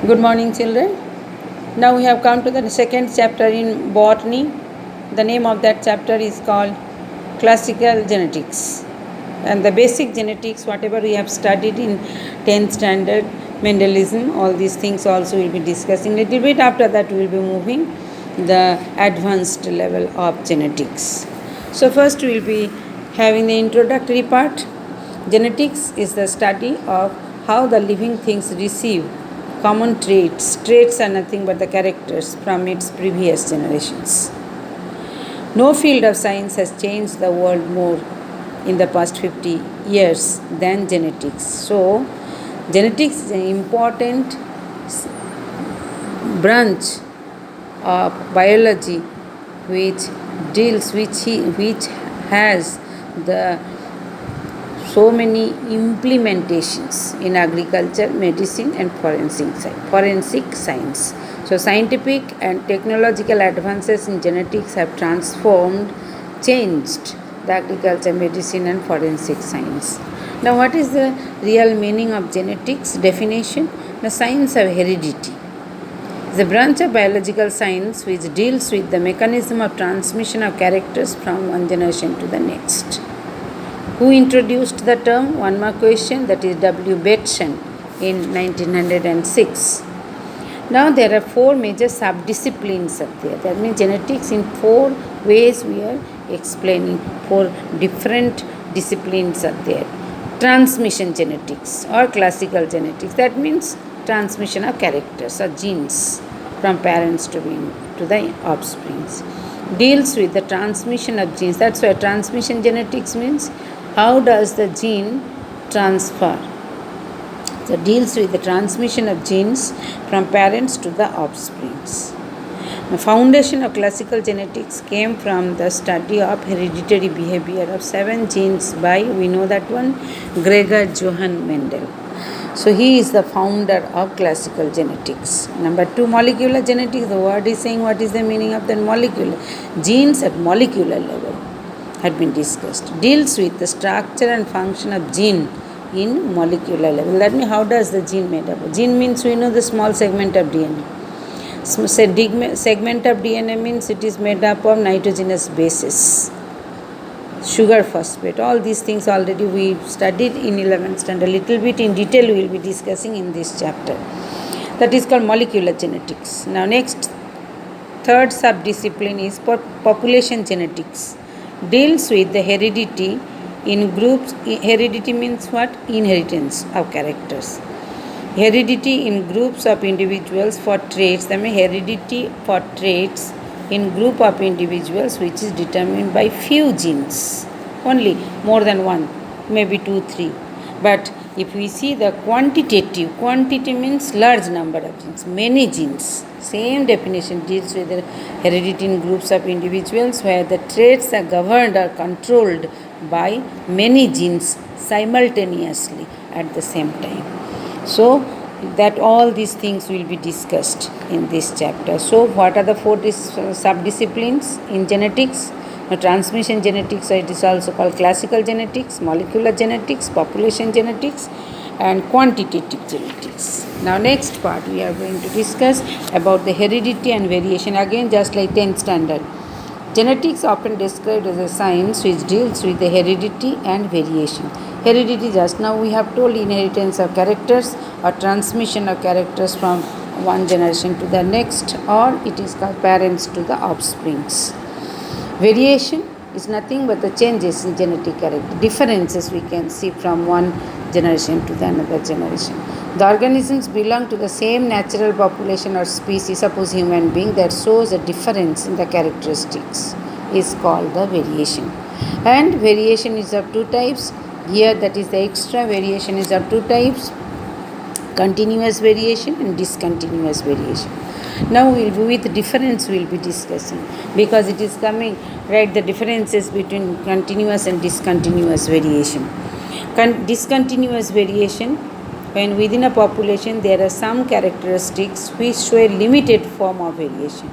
Good morning, children. Now we have come to the second chapter in botany. The name of that chapter is called Classical Genetics. And the basic genetics, whatever we have studied in 10th standard, Mendelism, all these things also will be discussing. Little bit after that we will be moving the advanced level of genetics. So first we will be having the introductory part. Genetics is the study of how the living things receive common traits. Traits are nothing but the characters from its previous generations. No field of science has changed the world more in the past 50 years than genetics. So, genetics is an important branch of biology which has the so many implementations in agriculture, medicine, and forensic science. So, scientific and technological advances in genetics have changed the agriculture, medicine, and forensic science. Now, what is the real meaning of genetics? Definition: the science of heredity. The branch of biological science which deals with the mechanism of transmission of characters from one generation to the next. Who introduced the term? One more question, that is W. Bateson in 1906. Now there are four major subdisciplines up there. That means genetics in four ways we are explaining. Four different disciplines are there. Transmission genetics or classical genetics. That means transmission of characters or genes from parents to the offsprings. Deals with the transmission of genes. That's why transmission genetics means how does the gene transfer. So deals with the transmission of genes from parents to the offsprings. The foundation of classical genetics came from the study of hereditary behavior of 7 genes by, we know that one, Gregor Johann Mendel. So he is the founder of classical genetics. Number 2, molecular genetics. The word is saying what is the meaning of the molecular. Genes at molecular level had been discussed. Deals with the structure and function of gene in molecular level. That means how does the gene made up? Gene means we know the small segment of DNA. Segment of DNA means it is made up of nitrogenous bases, sugar phosphate. All these things already we studied in 11th standard. A little bit in detail we will be discussing in this chapter. That is called molecular genetics. Now next, third subdiscipline is population genetics. Deals with the heredity in groups. Heredity means what? Inheritance of characters. Heredity in groups of individuals for traits. That means heredity for traits in group of individuals which is determined by few genes. Only, more than one, maybe 2, 3. But if we see the quantity means large number of genes, many genes. Same definition deals with the heredity in groups of individuals where the traits are governed or controlled by many genes simultaneously at the same time. So that all these things will be discussed in this chapter. So what are the four subdisciplines in genetics? Transmission genetics, it is also called classical genetics, molecular genetics, population genetics, and quantitative genetics. Now next part we are going to discuss about the heredity and variation. Again, just like 10th standard. Genetics often described as a science which deals with the heredity and variation. Heredity, just now we have told, inheritance of characters or transmission of characters from one generation to the next, or it is called parents to the offsprings. Variation is nothing but the changes in genetic character, differences we can see from one generation to the another generation. The organisms belong to the same natural population or species, suppose human being, that shows a difference in the characteristics is called the variation. And variation is of two types. Here, that is the extra variation is of two types: continuous variation and discontinuous variation. Now we will with difference we will be discussing, because it is coming right, the differences between continuous and discontinuous variation. Discontinuous variation, when within a population there are some characteristics which show a limited form of variation.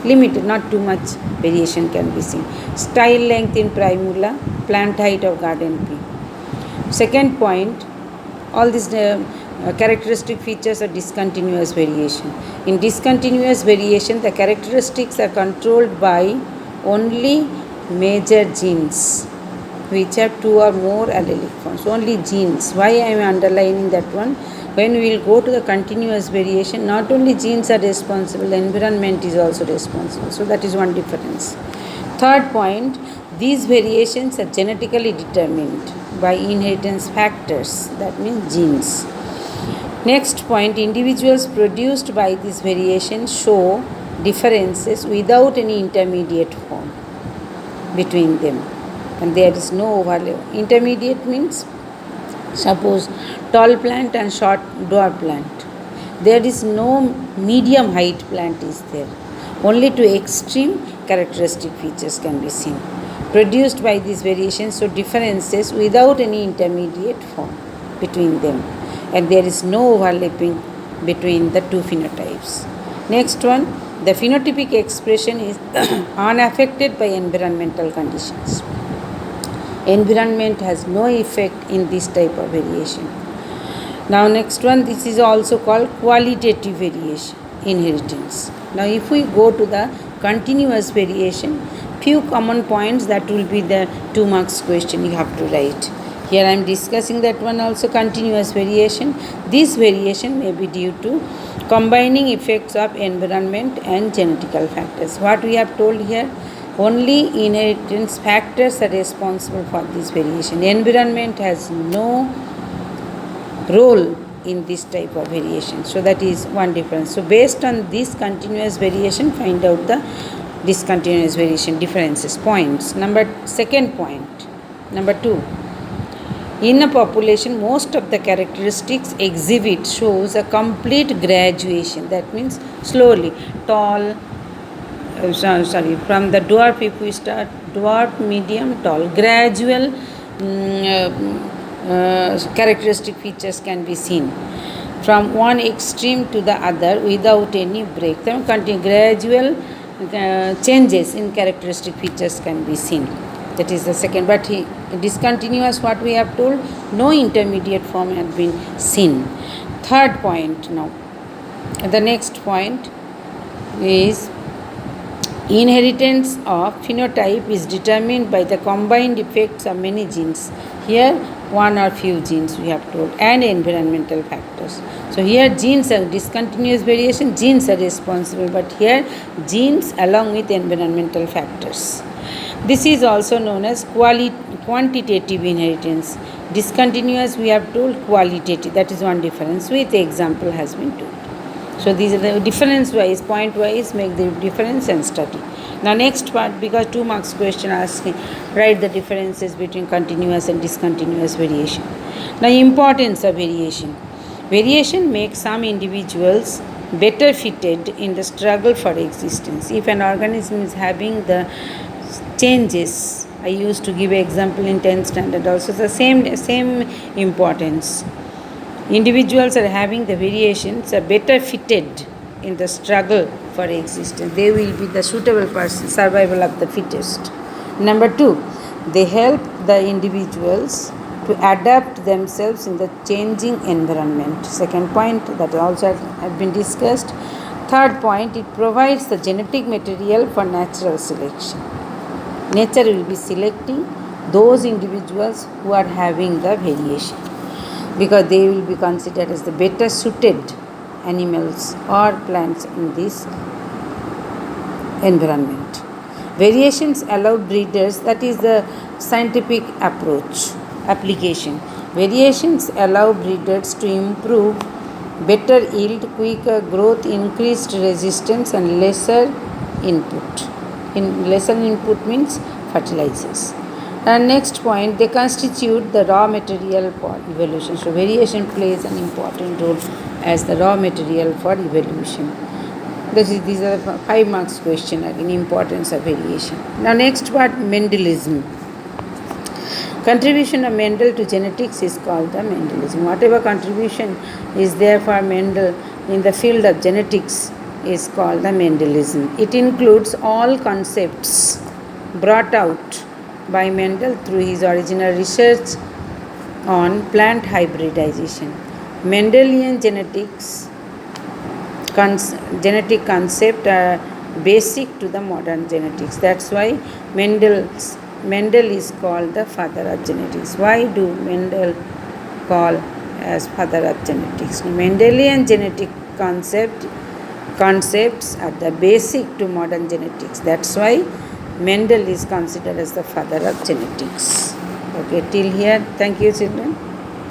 Limited, not too much variation can be seen. Style length in primula, plant height of garden pea. Second point, all these characteristic features of discontinuous variation. In discontinuous variation, the characteristics are controlled by only major genes which have two or more allelic forms. Only genes. Why I am underlining that one? When we will go to the continuous variation, not only genes are responsible, the environment is also responsible. So that is one difference. Third point, these variations are genetically determined by inheritance factors, that means genes. Next point, individuals produced by this variation show differences without any intermediate form between them, and there is no overlap. Intermediate means, suppose tall plant and short dwarf plant, there is no medium height plant is there. Only to extreme characteristic features can be seen produced by these variations, so differences without any intermediate form between them, and there is no overlapping between the two phenotypes. Next one, the phenotypic expression is unaffected by environmental conditions. Environment has no effect in this type of variation. Now next one, this is also called qualitative variation, inheritance. Now if we go to the continuous variation, few common points that will be the 2 marks question you have to write. Here I am discussing that one also, continuous variation. This variation may be due to combining effects of environment and genetical factors. What we have told here, only inheritance factors are responsible for this variation. Environment has no role in this type of variation. So that is one difference. So based on this continuous variation, find out the discontinuous variation differences points. Second point, number 2. In a population, most of the characteristics exhibit shows a complete graduation. That means slowly, tall, from the dwarf, if we start dwarf, medium, tall, gradual characteristic features can be seen from one extreme to the other without any break. Then gradual changes in characteristic features can be seen. That is the second. But discontinuous, what we have told, no intermediate form has been seen. Third point now. The next point is inheritance of phenotype is determined by the combined effects of many genes. Here one or few genes we have told, and environmental factors. So here genes are discontinuous variation, genes are responsible, but here genes along with environmental factors. This is also known as quantitative inheritance. Discontinuous we have told, qualitative. That is one difference with the example has been told. So these are the difference wise, point wise, make the difference and study. Now next part, because 2 marks question asking, write the differences between continuous and discontinuous variation. Now importance of variation. Variation makes some individuals better fitted in the struggle for existence. If an organism is having the changes, I used to give an example in 10th standard also, the same importance. Individuals are having the variations are better fitted in the struggle for existence. They will be the suitable person, survival of the fittest. Number 2, they help the individuals to adapt themselves in the changing environment. Second point that also have been discussed. Third point, it provides the genetic material for natural selection. Nature will be selecting those individuals who are having the variation, because they will be considered as the better suited animals or plants in this environment. Variations allow breeders, that is the scientific application. Variations allow breeders to improve better yield, quicker growth, increased resistance and lesser input. Lesser input means fertilizers. And next point, they constitute the raw material for evolution. So variation plays an important role as the raw material for evolution. These are the 5 marks question again, importance of variation. Now next part, Mendelism. Contribution of Mendel to genetics is called the Mendelism. Whatever contribution is there for Mendel in the field of genetics is called the Mendelism. It includes all concepts brought out by Mendel through his original research on plant hybridization. Mendelian genetic concept are basic to the modern genetics. That's why Mendel is called the father of genetics. Why do Mendel call as father of genetics? Mendelian genetic concepts are the basic to modern genetics. That's why Mendel is considered as the father of genetics. Okay, till here. Thank you, children.